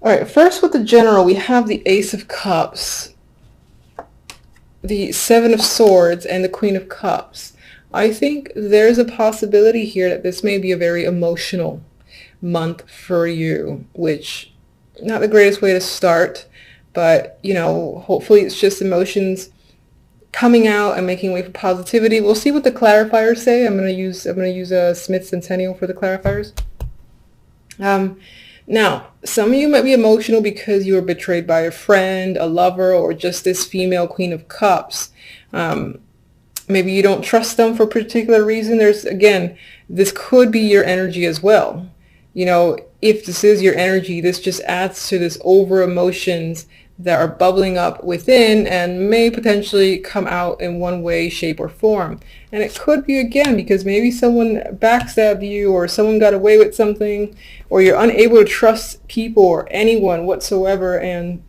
All right, first with the general, we have the Ace of Cups, the Seven of Swords, and the Queen of Cups. I think there's a possibility here that this may be a very emotional month for you, which not the greatest way to start, but you know, hopefully it's just emotions coming out and making way for positivity. We'll see what the clarifiers say. I'm gonna use a Smith Centennial for the clarifiers. Now, some of you might be emotional because you were betrayed by a friend, a lover, or just this female Queen of Cups. Maybe you don't trust them for a particular reason. Again, this could be your energy as well. You know, if this is your energy, this just adds to this over emotions that are bubbling up within and may potentially come out in one way, shape, or form. And it could be, again, because maybe someone backstabbed you, or someone got away with something, or you're unable to trust people or anyone whatsoever, and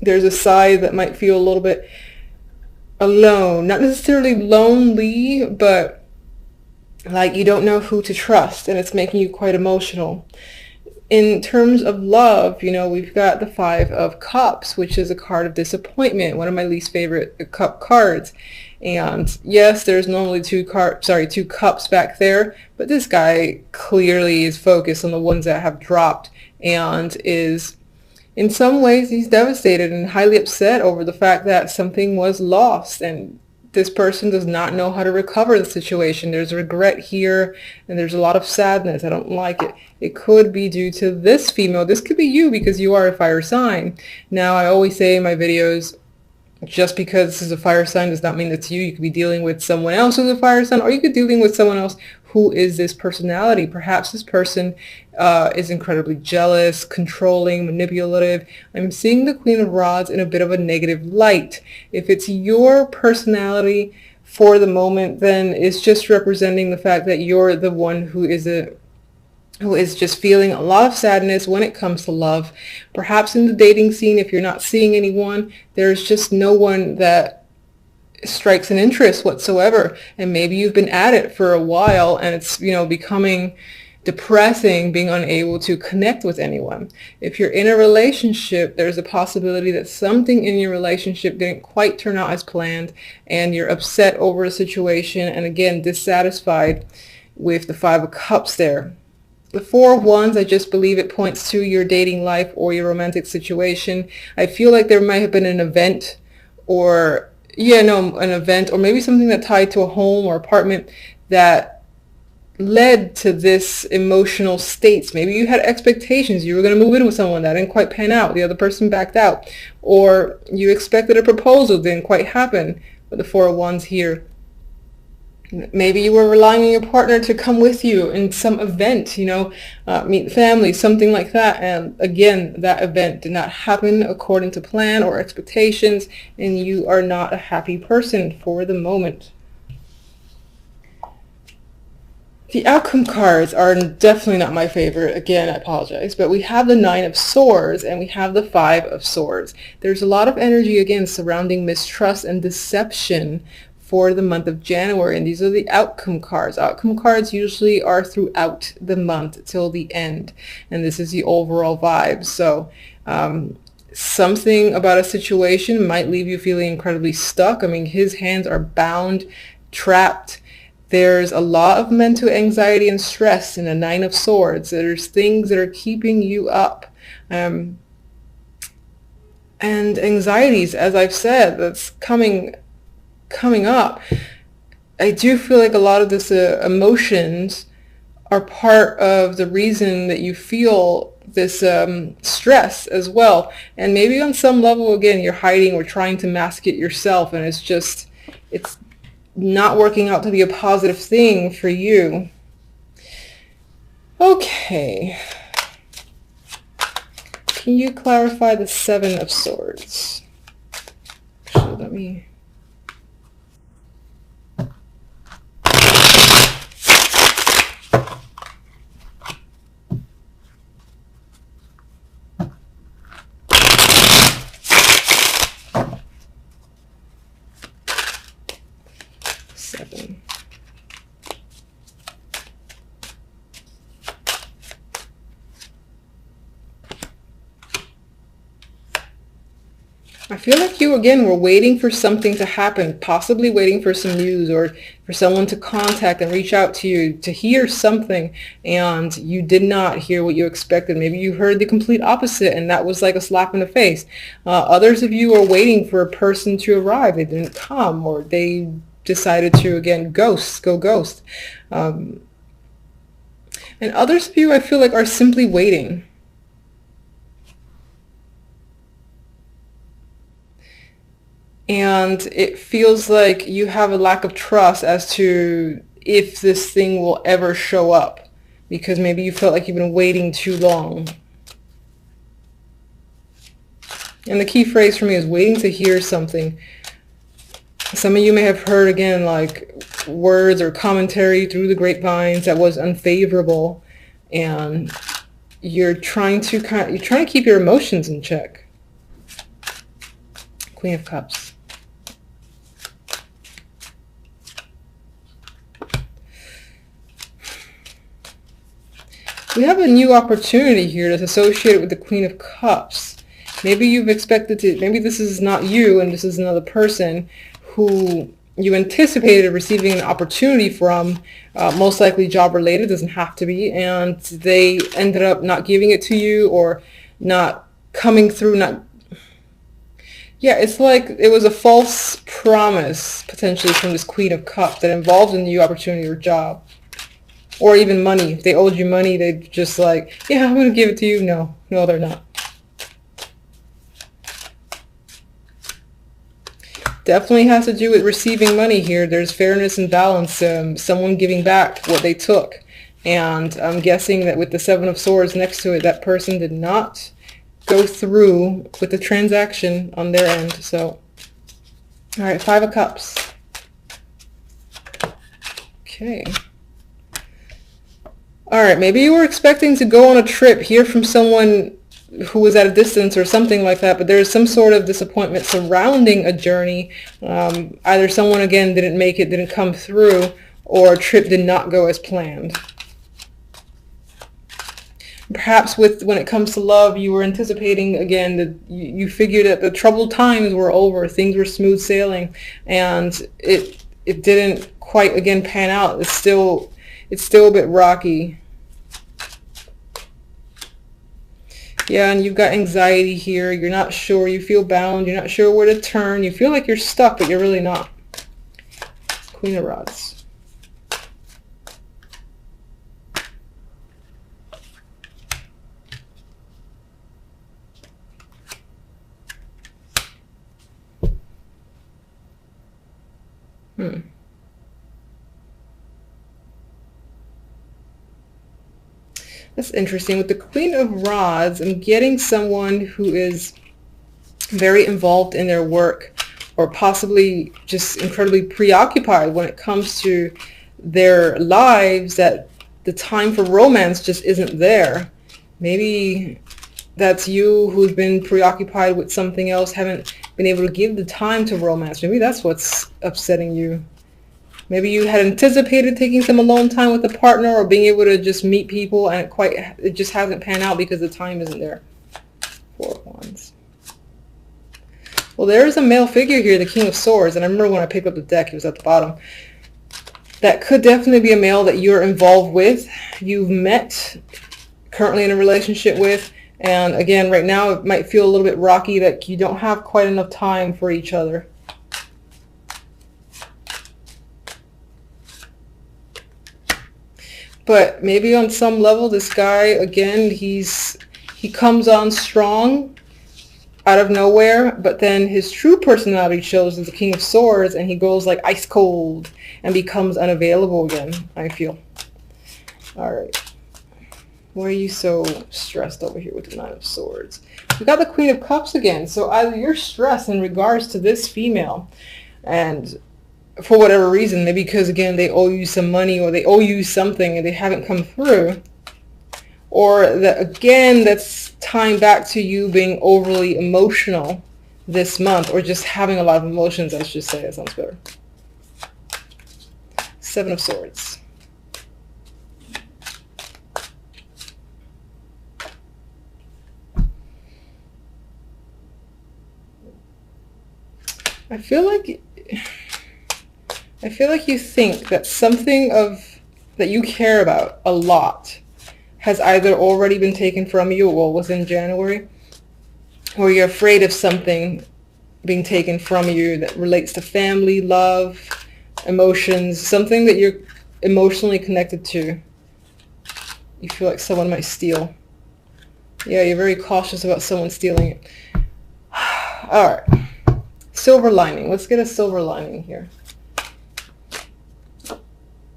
there's a side that might feel a little bit alone. Not necessarily lonely, but like you don't know who to trust, and it's making you quite emotional. In terms of love, you know, we've got the Five of Cups, which is a card of disappointment, one of my least favorite cup cards. And yes, there's normally two cups back there, but this guy clearly is focused on the ones that have dropped, and is, in some ways, he's devastated and highly upset over the fact that something was lost, and this person does not know how to recover the situation. There's regret here, and there's a lot of sadness. I don't like it. It could be due to this female. This could be you because you are a fire sign. Now, I always say in my videos, just because this is a fire sign does not mean it's you. You could be dealing with someone else who's a fire sign, or you could be dealing with someone else who is this personality. Perhaps this person is incredibly jealous, controlling, manipulative. I'm seeing the Queen of Rods in a bit of a negative light. If it's your personality for the moment, then it's just representing the fact that you're the one who is just feeling a lot of sadness when it comes to love. Perhaps in the dating scene, if you're not seeing anyone, there's just no one that strikes an interest whatsoever. And maybe you've been at it for a while, and it's, you know, becoming depressing, being unable to connect with anyone. If you're in a relationship, there's a possibility that something in your relationship didn't quite turn out as planned, and you're upset over a situation, and again, dissatisfied with the Five of Cups there. The Four of Wands, I just believe it points to your dating life or your romantic situation. I feel like there might have been an event, or an event, or maybe something that tied to a home or apartment that led to this emotional states. Maybe you had expectations. You were going to move in with someone that didn't quite pan out. The other person backed out. Or you expected a proposal, didn't quite happen. With the Four of Wands here, maybe you were relying on your partner to come with you in some event, meet the family, something like that. And again, that event did not happen according to plan or expectations, and you are not a happy person for the moment. The outcome cards are definitely not my favorite. Again, I apologize. But we have the Nine of Swords and we have the Five of Swords. There's a lot of energy, again, surrounding mistrust and deception for the month of January, and these are the outcome cards. Outcome cards usually are throughout the month till the end, and this is the overall vibe. So something about a situation might leave you feeling incredibly stuck. I mean, his hands are bound, trapped. There's a lot of mental anxiety and stress in the Nine of Swords. There's things that are keeping you up. And anxieties, as I've said, that's coming up. I do feel like a lot of this emotions are part of the reason that you feel this stress as well. And maybe on some level, again, you're hiding or trying to mask it yourself, and it's not working out to be a positive thing for you. Okay. Can you clarify the Seven of Swords? Actually, let me... Seven. I feel like you, again, were waiting for something to happen, possibly waiting for some news or for someone to contact and reach out to you to hear something, and you did not hear what you expected. Maybe you heard the complete opposite, and that was like a slap in the face. Others of you are waiting for a person to arrive. They didn't come, or they decided to, again, go ghost. And others of you, I feel like, are simply waiting. And it feels like you have a lack of trust as to if this thing will ever show up, because maybe you felt like you've been waiting too long. And the key phrase for me is waiting to hear something. Some of you may have heard, again, like words or commentary through the grapevines that was unfavorable, and you're trying to keep your emotions in check. Queen of Cups. We have a new opportunity here that's associated with the Queen of Cups. Maybe you've expected to, maybe this is not you and this is another person who you anticipated receiving an opportunity from, most likely job related, doesn't have to be, and they ended up not giving it to you or not coming through, yeah, it's like it was a false promise potentially from this Queen of Cups that involved a new opportunity or job. Or even money. If they owed you money, they'd just like, yeah, I'm going to give it to you. No, they're not. Definitely has to do with receiving money here. There's fairness and balance. Someone giving back what they took. And I'm guessing that with the Seven of Swords next to it, that person did not go through with the transaction on their end. So, all right, Five of Cups. Okay. All right, maybe you were expecting to go on a trip, hear from someone who was at a distance or something like that, but there's some sort of disappointment surrounding a journey. Either someone, again, didn't make it, didn't come through, or a trip did not go as planned. Perhaps when it comes to love, you were anticipating, again, that you figured that the troubled times were over, things were smooth sailing, and it didn't quite, again, pan out. It's still a bit rocky. Yeah, and you've got anxiety here. You're not sure. You feel bound. You're not sure where to turn. You feel like you're stuck, but you're really not. Queen of Rods. That's interesting. With the Queen of Rods, I'm getting someone who is very involved in their work, or possibly just incredibly preoccupied when it comes to their lives, that the time for romance just isn't there. Maybe that's you who's been preoccupied with something else, haven't been able to give the time to romance. Maybe that's what's upsetting you. Maybe you had anticipated taking some alone time with a partner or being able to just meet people, and it just hasn't panned out because the time isn't there. Four of Wands. Well, there is a male figure here, the King of Swords, and I remember when I picked up the deck, he was at the bottom. That could definitely be a male that you're involved with, you've met, currently in a relationship with, and again, right now it might feel a little bit rocky, that you don't have quite enough time for each other. But maybe on some level, this guy, again, he comes on strong out of nowhere, but then his true personality shows as the King of Swords, and he goes like ice cold and becomes unavailable again, I feel. All right. Why are you so stressed over here with the Nine of Swords? We got the Queen of Cups again. So either you're stressed in regards to this female, and for whatever reason, maybe because, again, they owe you some money or they owe you something and they haven't come through, or that, again, that's tying back to you being overly emotional this month, or just having a lot of emotions, I should say. That sounds better. Seven of Swords. I feel like you think that something that you care about a lot has either already been taken from you, well, within January, or you're afraid of something being taken from you that relates to family, love, emotions, something that you're emotionally connected to. You feel like someone might steal. Yeah, you're very cautious about someone stealing it. All right. Silver lining. Let's get a silver lining here.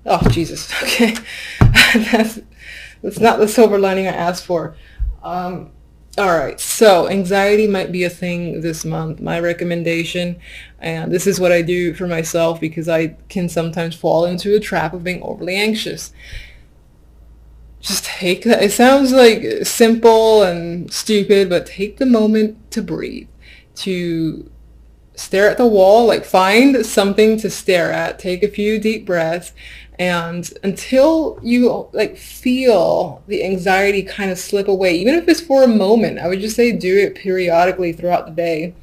Oh, Jesus. Okay. That's not the silver lining I asked for. All right. So anxiety might be a thing this month. My recommendation, and this is what I do for myself because I can sometimes fall into a trap of being overly anxious. Just take that. It sounds like simple and stupid, but take the moment to breathe, to stare at the wall, like find something to stare at, take a few deep breaths, and until you like feel the anxiety kind of slip away, even if it's for a moment, I would just say do it periodically throughout the day.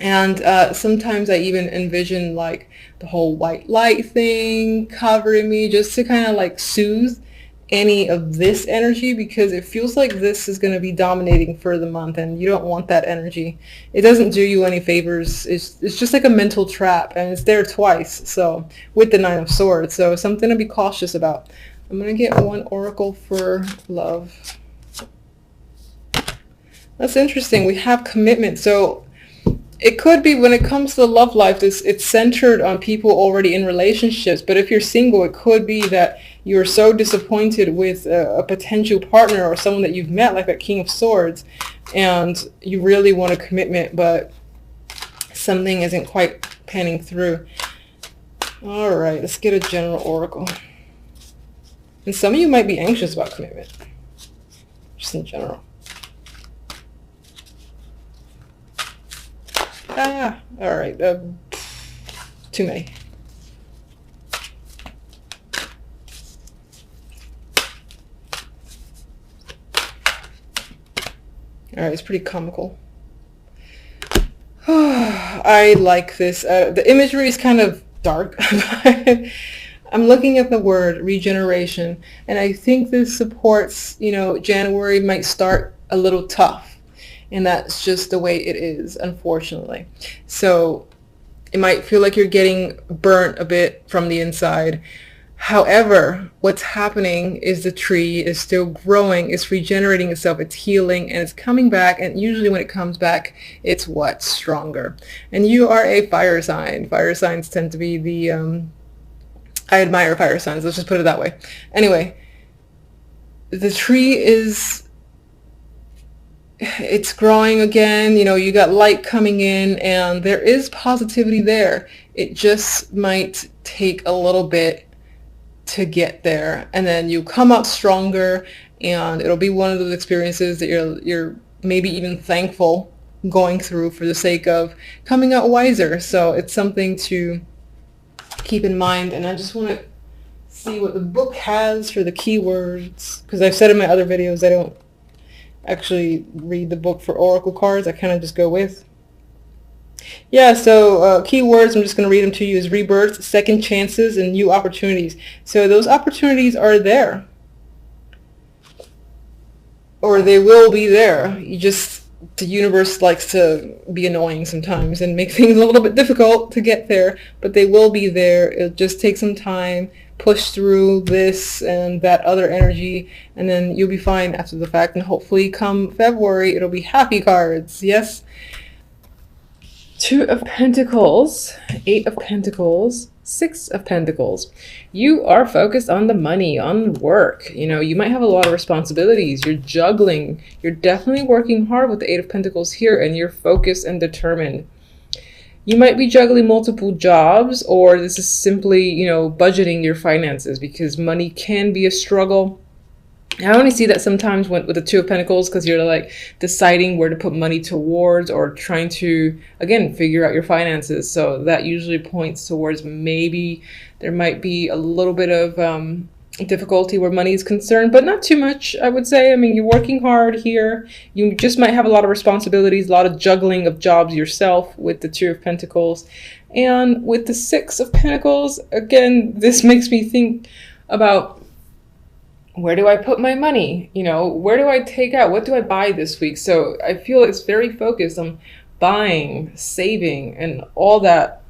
And sometimes I even envision like the whole white light thing covering me just to kind of like soothe any of this energy, because it feels like this is going to be dominating for the month and you don't want that energy. It doesn't do you any favors. It's just like a mental trap, and it's there twice, so with the Nine of Swords, so something to be cautious about. I'm going to get one oracle for love. That's interesting. We have commitment. So it could be when it comes to the love life, it's centered on people already in relationships. But if you're single, it could be that you're so disappointed with a potential partner or someone that you've met, like that King of Swords, and you really want a commitment, but something isn't quite panning through. All right, let's get a general oracle. And some of you might be anxious about commitment, just in general. All right, too many. All right, it's pretty comical. I like this. The imagery is kind of dark. I'm looking at the word regeneration, and I think this supports, January might start a little tough. And that's just the way it is, unfortunately. So it might feel like you're getting burnt a bit from the inside. However, what's happening is the tree is still growing, it's regenerating itself, it's healing, and it's coming back. And usually when it comes back, it's what? Stronger. And you are a fire sign. Fire signs tend to be the, I admire fire signs, let's just put it that way. Anyway, the tree it's growing again, you got light coming in, and there is positivity there. It just might take a little bit to get there, and then you come out stronger, and it'll be one of those experiences that you're maybe even thankful going through for the sake of coming out wiser. So it's something to keep in mind. And I just want to see what the book has for the keywords, because I've said in my other videos I don't actually read the book for oracle cards. I kind of just go with. Yeah, so keywords, I'm just going to read them to you, is rebirth, second chances, and new opportunities. So those opportunities are there, or they will be there. The universe likes to be annoying sometimes and make things a little bit difficult to get there, but they will be there. It'll just take some time, push through this and that other energy, and then you'll be fine after the fact. And hopefully come February, it'll be happy cards. Yes. Two of Pentacles, Eight of Pentacles, Six of Pentacles. You are focused on the money, on work. You might have a lot of responsibilities. You're juggling. You're definitely working hard with the Eight of Pentacles here, and you're focused and determined. You might be juggling multiple jobs, or this is simply, budgeting your finances, because money can be a struggle. I only see that sometimes with the Two of Pentacles, because you're like deciding where to put money towards, or trying to, again, figure out your finances. So that usually points towards maybe there might be a little bit of difficulty where money is concerned, but not too much, I would say. I mean, you're working hard here. You just might have a lot of responsibilities, a lot of juggling of jobs yourself with the Two of Pentacles. And with the Six of Pentacles, again, this makes me think about, where do I put my money? You know, where do I take out? What do I buy this week? So I feel it's very focused on buying, saving, and all that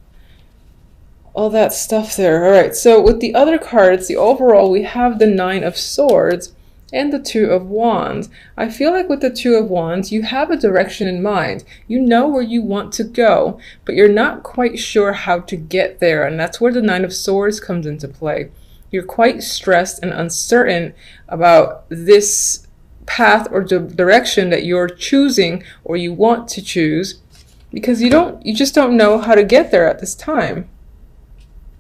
stuff there. All right, so with the other cards, the overall, we have the Nine of Swords and the Two of Wands. I feel like with the Two of Wands, you have a direction in mind. You know where you want to go, but you're not quite sure how to get there. And that's where the Nine of Swords comes into play. You're quite stressed and uncertain about this path or direction that you're choosing or you want to choose, because you just don't know how to get there at this time.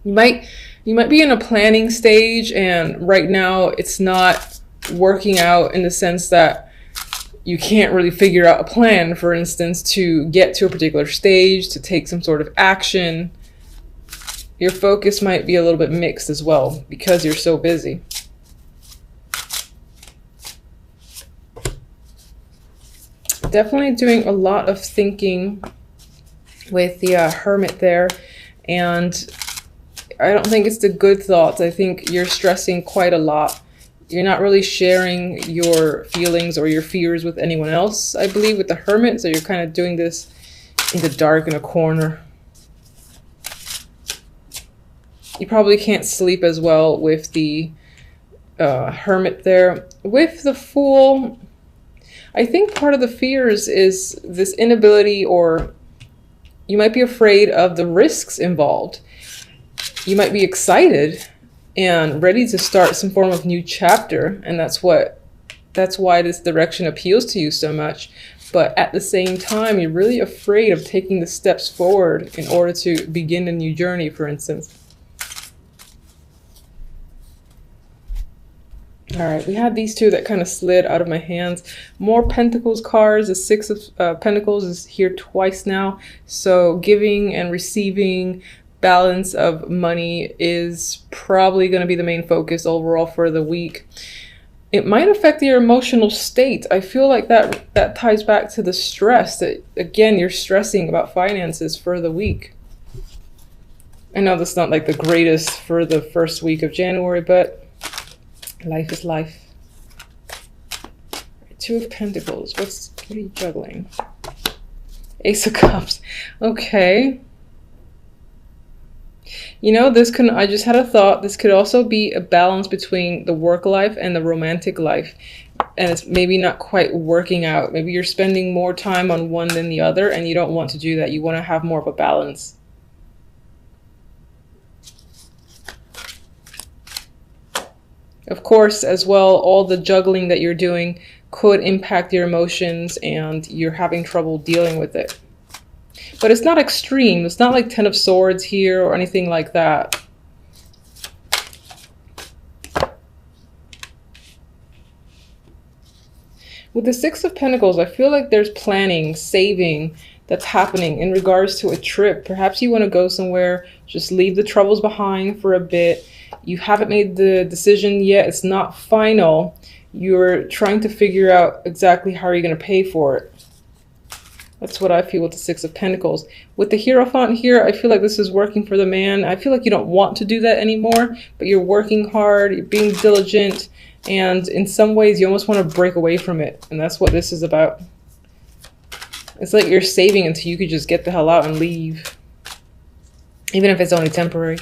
You might be in a planning stage, and right now it's not working out in the sense that you can't really figure out a plan, for instance, to get to a particular stage, to take some sort of action. Your focus might be a little bit mixed as well because you're so busy. Definitely doing a lot of thinking with the Hermit there, and I don't think it's the good thoughts. I think you're stressing quite a lot. You're not really sharing your feelings or your fears with anyone else, I believe, with the Hermit. So you're kind of doing this in the dark in a corner. You probably can't sleep as well with the Hermit there. With the Fool, I think part of the fears is this inability, or you might be afraid of the risks involved. You might be excited and ready to start some form of new chapter, and that's why this direction appeals to you so much. But at the same time, you're really afraid of taking the steps forward in order to begin a new journey, for instance. All right, we had these two that kind of slid out of my hands. More Pentacles cards. The Six of Pentacles is here twice now. So giving and receiving, balance of money is probably going to be the main focus overall for the week. It might affect your emotional state. I feel like that ties back to the stress that, again, you're stressing about finances for the week. I know that's not like the greatest for the first week of January, but life is life. Two of Pentacles. What are you juggling? Ace of Cups. Okay. You know, I just had a thought. This could also be a balance between the work life and the romantic life. And it's maybe not quite working out. Maybe you're spending more time on one than the other, and you don't want to do that. You want to have more of a balance. Of course, as well, all the juggling that you're doing could impact your emotions and you're having trouble dealing with it. But it's not extreme. It's not like Ten of Swords here or anything like that. With the Six of Pentacles, I feel like there's planning, saving that's happening in regards to a trip. Perhaps you want to go somewhere, just leave the troubles behind for a bit. You haven't made the decision yet. It's not final. You're trying to figure out exactly how you're going to pay for it. That's what I feel with the Six of Pentacles. With the Hierophant here, I feel like this is working for the man. I feel like you don't want to do that anymore, but you're working hard, you're being diligent, and in some ways you almost want to break away from it. And that's what this is about. It's like you're saving until you could just get the hell out and leave, even if it's only temporary.